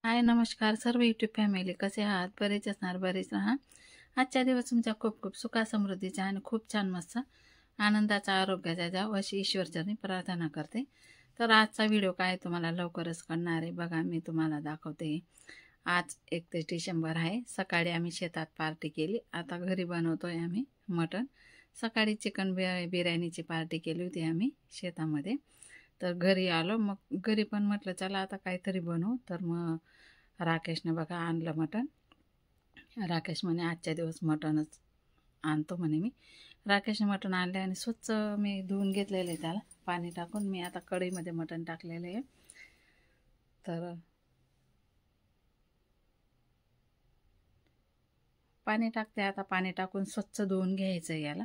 हाय नमस्कार सर्व YouTube family, कसे आहात? बरेच असणार, बरेच राहा. आजचा दिवस तुमच्या खूप खूप सुखा समृद्धीचा आणि खूप छान मस्त आनंदाचा आरोग्याचा जाव अशी ईश्वरचरणी प्रार्थना करते. तर आजचा व्हिडिओ काय तुम्हाला लवकरच कळणार आहे. बघा मी तुम्हाला दाखवते. आज 31 डिसेंबर आहे. सकाळी आम्ही शेतात पार्टी केली. आता घरी बनवतोय आम्ही मटण. सकाळी चिकन बिर्याणीची पार्टी केली होती आम्ही शेतामध्ये. तर घरी आलो, मग घरी पण म्हटलं चला आता काहीतरी बनवू. तर मग राकेशने बघा आणलं मटण. राकेश म्हणे आजच्या दिवस मटणच आणतो म्हणे मी. राकेशने मटण आणले आणि स्वच्छ मी धुवून घेतलेलं आहे त्याला पाणी टाकून. मी आता कढईमध्ये मटण टाकलेलं आहे. तर पाणी टाकते. आता पाणी टाकून स्वच्छ धुवून घ्यायचं याला.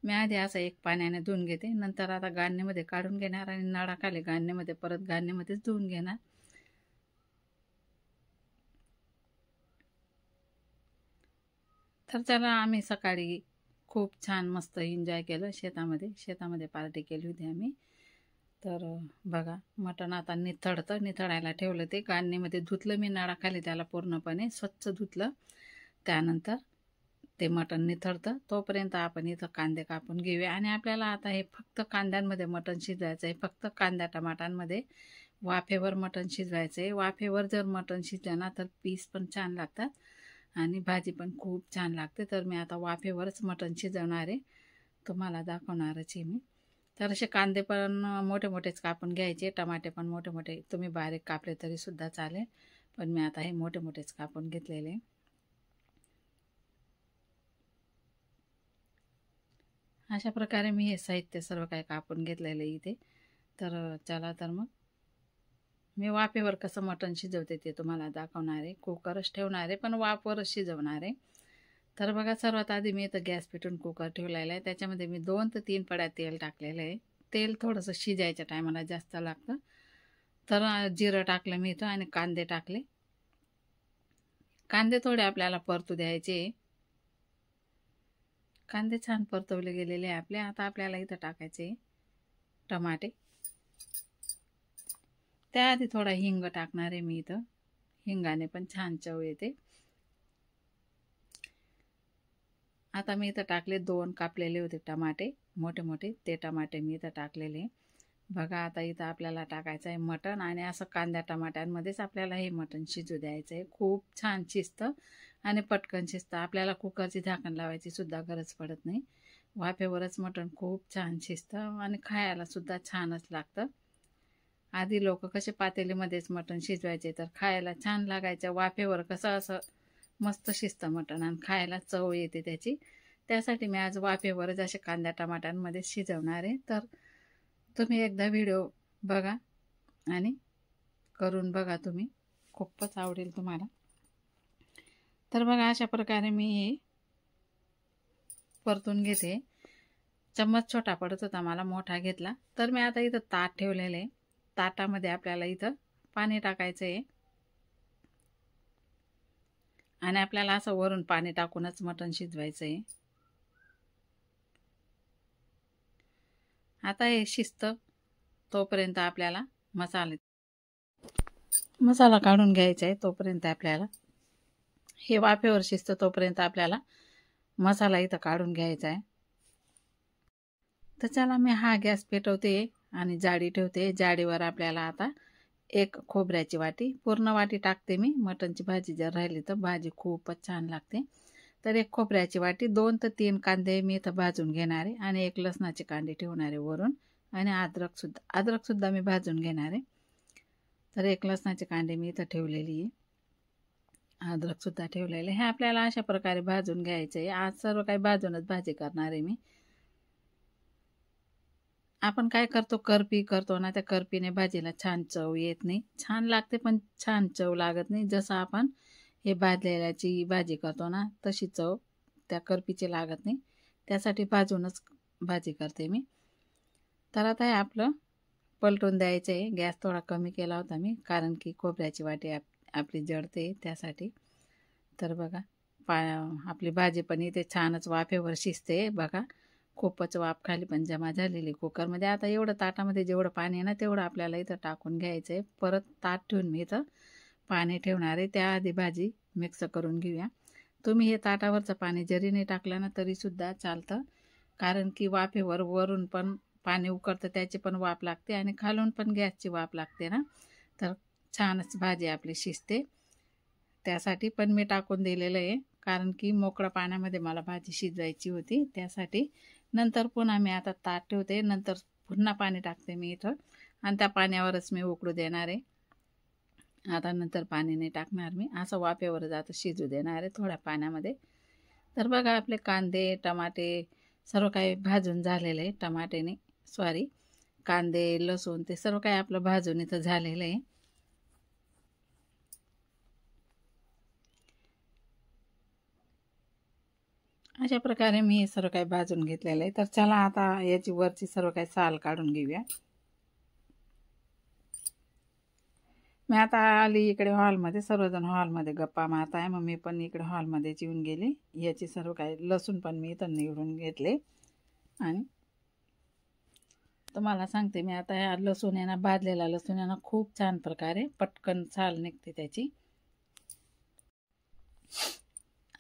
मी आधी असं एक पाण्याने धुवून घेते, नंतर आता गाळणीमध्ये काढून घेणार आणि नळाखाली गाळणीमध्ये परत गाळणीमध्येच धुवून घेणार. तर त्याला आम्ही सकाळी खूप छान मस्त एन्जॉय केलं शेतामध्ये पार्टी केली होती आम्ही. तर बघा मटण आता निथळायला ठेवलं. ते गाळणीमध्ये धुतलं मी नळाखाली त्याला पूर्णपणे स्वच्छ धुतलं. त्यानंतर ते मटण निथळतं तोपर्यंत आपण इथं कांदे कापून घेऊया. आणि आपल्याला आता हे फक्त कांद्यांमध्ये मटण शिजवायचं आहे. फक्त कांद्या टमाटांमध्ये वाफेवर मटण शिजवायचं आहे. वाफेवर जर मटण शिजलं ना तर पीस पण छान लागतात आणि भाजी पण खूप छान लागते. तर मी आता वाफेवरच मटण शिजवणार आहे, तुम्हाला दाखवणारच आहे मी. तर असे कांदे पण मोठे मोठेच कापून घ्यायचे. टमाटे पण मोठे मोठे, तुम्ही बारीक कापले तरी सुद्धा चालेल, पण मी आता हे मोठे मोठेच कापून घेतलेले. अशा प्रकारे मी हे साहित्य सर्व काही कापून घेतलेलं इथे. तर चला तर मग मी वाफेवर कसं मटण शिजवते ते तुम्हाला दाखवणार आहे. कुकरच ठेवणार आहे, पण वाफवरच शिजवणार आहे. तर बघा सर्वात आधी मी इथं गॅस पेटून कुकर ठेवलेला आहे. त्याच्यामध्ये मी 2 ते 3 पड्या तेल टाकलेलं आहे. तेल थोडंसं शिजायच्या टायमाला जास्त लागतं. तर जिरं टाकलं मी इथं आणि कांदे टाकले. कांदे थोडे आपल्याला परतू द्यायचे. कांदे छान परतवले गेलेले आहे आपले. आता आपल्याला इथं टाकायचे टमाटे. त्याआधी थोडा हिंग टाकणार आहे मी इथं. हिंगाने पण छान चव येते. आता मी इथं टाकले 2 कापलेले होते टमाटे मोठे मोठे, ते टमाटे मी इथं टाकलेले. बघा आता इथं आपल्याला टाकायचं आहे मटण आणि असं कांद्या टमाट्यांमध्येच आपल्याला हे मटण शिजू द्यायचं आहे. खूप छान शिजतं आणि पटकन शिजतं. आपल्याला कुकरची झाकण लावायची सुद्धा गरज पडत नाही. वाफेवरच मटण खूप छान शिजतं आणि खायला सुद्धा छानच लागतं. आधी लोक कसे पातेलीमध्येच मटण शिजवायचे, तर खायला छान लागायचं. वाफेवर कसं असं मस्त शिजतं मटण आणि खायला चव येते त्याची. त्यासाठी मी आज वाफेवरच असे कांद्या टमाट्यांमध्ये शिजवणार आहे. तर तुम्ही एकदा व्हिडिओ बघा आणि करून बघा तुम्ही, खूपच आवडेल तुम्हाला. तर बघा अशा प्रकारे मी हे परतून घेते. चम्मच छोटा पडत होता मला, मोठा घेतला. तर मी आता इथं ताट ठेवलेलं आहे. ताटामध्ये आपल्याला इथं पाणी टाकायचं आहे आणि आपल्याला असं वरून पाणी टाकूनच मटण शिजवायचं आहे. आता हे शिजतं तोपर्यंत आपल्याला मसाला काढून घ्यायचा आहे. तोपर्यंत आपल्याला हे वाफेवर शिजतं तोपर्यंत आपल्याला मसाला इथं काढून घ्यायचा आहे. तर चला मी हा गॅस पेटवते आणि जाळी ठेवते. जाळीवर आपल्याला आता 1 खोबऱ्याची वाटी, पूर्ण वाटी टाकते मी. मटणची भाजी जर राहिली तर भाजी खूपच छान लागते. तर 1 खोबऱ्याची वाटी, 2 ते 3 कांदे मी इथं भाजून घेणार आहे आणि 1 लसणाची कांडी ठेवणार आहे वरून आणि अद्रकसुद्धा मी भाजून घेणार आहे. तर 1 लसणाची कांडी मी इथं ठेवलेली आहे. अद्रकसुद्धा ठेवलेले. हे आपल्याला अशा प्रकारे भाजून घ्यायचं आहे. आज सर्व काही भाजूनच भाजी करणार आहे मी. आपण काय करतो, करपी करतो ना, त्या करपीने भाजीला छान चव येत नाही. छान लागते पण छान चव लागत नाही. जसं आपण हे भाजलेल्याची भाजी करतो ना, तशी चव त्या करपीची लागत नाही. त्यासाठी भाजूनच भाजी करते मी. तर आता हे आपलं पलटून द्यायचं आहे. गॅस थोडा कमी केला होता मी, कारण की खोबऱ्याची वाटी आपली जळते त्यासाठी. तर बघा आपली भाजी पण इथे छानच वाफेवर शिजते. बघा खूपच वाफ खाली पण जमा झालेली कुकरमध्ये. आता एवढं ताटामध्ये जेवढं पाणी आहे ना, तेवढं आपल्याला इथं टाकून घ्यायचं आहे. परत ताट ठेवून मी इथं पाणी ठेवणार आहे, त्याआधी भाजी मिक्स करून घेऊया. तुम्ही हे ताटावरचं पाणी जरी नाही टाकलं ना तरीसुद्धा चालतं, कारण की वाफेवर वरून पण पाणी उकळतं, त्याची पण वाफ लागते आणि खालून पण गॅसची वाफ लागते ना, तर छानच भाजी आपली शिजते. त्यासाठी पण मी टाकून दिलेलं आहे, कारण की मोकळ्या पाण्यामध्ये मला भाजी शिजवायची होती त्यासाठी. नंतर पुन्हा मी आता ताट ठेवते, नंतर पुन्हा पाणी टाकते मी इथं आणि त्या पाण्यावरच मी उकळू देणार आहे. आता नंतर पाणी नाही टाकणार मी, असं वाफेवर जातं शिजू देणार आहे थोड्या पाण्यामध्ये. तर बघा आपले कांदे टमाटे सर्व काही भाजून झालेलं आहे. टमाटेने सॉरी कांदे लसूण ते सर्व काही आपलं भाजून इथं झालेलं आहे. अशा प्रकारे मी हे सर्व काही भाजून घेतलेलं आहे. तर चला आता याची वरची सर्व काही साल काढून घेऊया. मी आता आली इकडे हॉलमध्ये, सर्वजण हॉलमध्ये गप्पा मारत आहे, मग मी पण इकडे हॉलमध्येच येऊन गेले. याची सर्व काही लसूण पण मी इथं निवडून घेतले आणि तुम्हाला सांगते मी आता ह्या लसूण आहे ना, भाजलेला लसूण आहे ना, खूप छान प्रकारे पटकन साल निघते त्याची.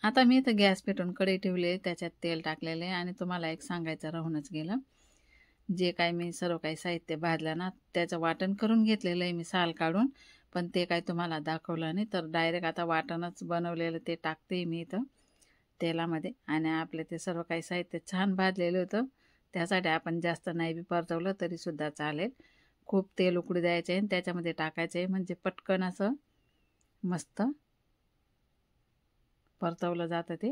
आता मी इथं गॅस पेटून कढई ठेवले, त्याच्यात तेल टाकलेले आणि तुम्हाला एक सांगायचं राहूनच गेलं. जे काय मी सर्व काही साहित्य भाजलं ना त्याचं वाटण करून घेतलेलं आहे मी साल काढून, पण ते काय तुम्हाला दाखवलं नाही. तर डायरेक्ट आता वाटणच बनवलेलं ते टाकते मी इथं तेलामध्ये. आणि आपले ते सर्व काही साहित्य छान भाजलेलं होतं, त्यासाठी आपण जास्त नाही बी परतवलं तरीसुद्धा चालेल. खूप तेल उकळू द्यायचे आणि त्याच्यामध्ये टाकायचे, म्हणजे पटकन असं मस्त परतवलं जातं ते.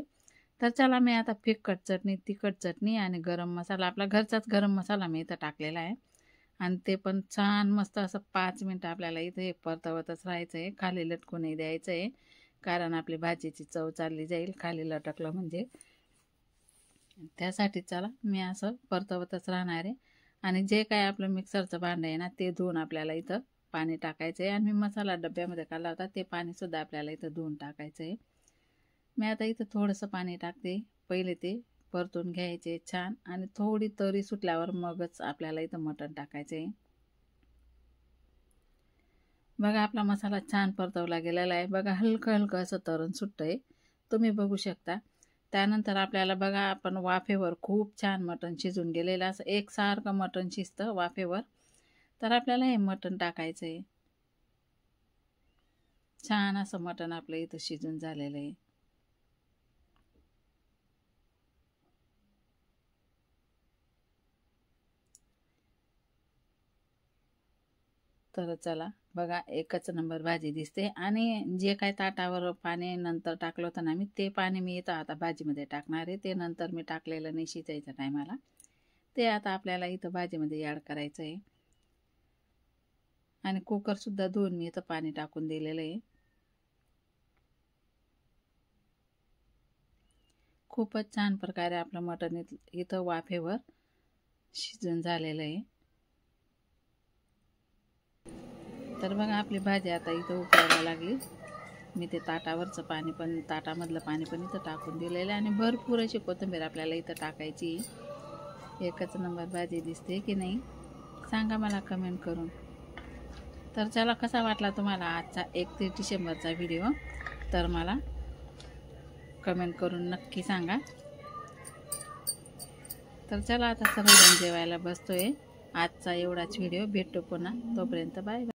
तर चला मी आता फिक्कट चटणी, तिखट चटणी आणि गरम मसाला, आपला घरचाच गरम मसाला मी इथं टाकलेला आहे आणि ते पण छान मस्त असं 5 मिनटं आपल्याला इथं हे परतवतच राहायचं आहे. खाली लटकू नाही द्यायचं आहे, कारण आपली भाजीची चव चालली जाईल खाली लटकलं म्हणजे. त्यासाठी चला मी असं परतवतच राहणार आहे. आणि जे काय आपलं मिक्सरचं भांडं आहे ना ते धुवून आपल्याला इथं पाणी टाकायचं आहे. आणि मी मसाला डब्यामध्ये काढला होता ते पाणीसुद्धा आपल्याला इथं धुवून टाकायचं आहे. मी आता इथं थोडंसं पाणी टाकते, पहिले ते परतून घ्यायचे छान आणि थोडी तरी सुटल्यावर मगच आपल्याला इथं मटण टाकायचं आहे. बघा आपला मसाला छान परतवला गेलेला आहे. बघा हलकं हलकं असं तरण सुटतं आहे, तुम्ही बघू शकता. त्यानंतर आपल्याला बघा आपण वाफेवर खूप छान मटण शिजून गेलेलं, असं एकसारखं मटण शिजतं वाफेवर. तर आपल्याला हे मटण टाकायचं आहे. छान असं मटण आपलं इथं शिजून झालेलं आहे. तर चला बघा एकच नंबर भाजी दिसते. आणि जे काय ताटावर पाणी नंतर टाकलं होतं ना मी, ते पाणी मी इथं आता भाजीमध्ये टाकणार आहे. ते नंतर मी टाकलेलं नाही शिजायच्या टायमाला, ते आता आपल्याला इथं भाजीमध्ये ॲड करायचं आहे. आणि कुकरसुद्धा धुवून मी इथं पाणी टाकून दिलेलं आहे. खूपच छान प्रकारे आपलं मटण इथं वाफेवर शिजून झालेलं आहे. तर बघा आपली भाजी आता इथं उकळायला लागली. मी ते ताटावरचं पाणी पण, ताटामधलं पाणी पण इथं टाकून दिलेलं आहे आणि भरपूर अशी कोथिंबीर आपल्याला इथं टाकायची. एकच नंबर भाजी दिसते की नाही सांगा मला कमेंट करून. तर चला कसा वाटला तुम्हाला आजचा 31 डिसेंबरचा व्हिडिओ, तर मला कमेंट करून नक्की सांगा. तर चला आता सर्वजण जेवायला बसतोय. आजचा एवढाच व्हिडिओ, भेटतो पुन्हा, तोपर्यंत बाय बाय.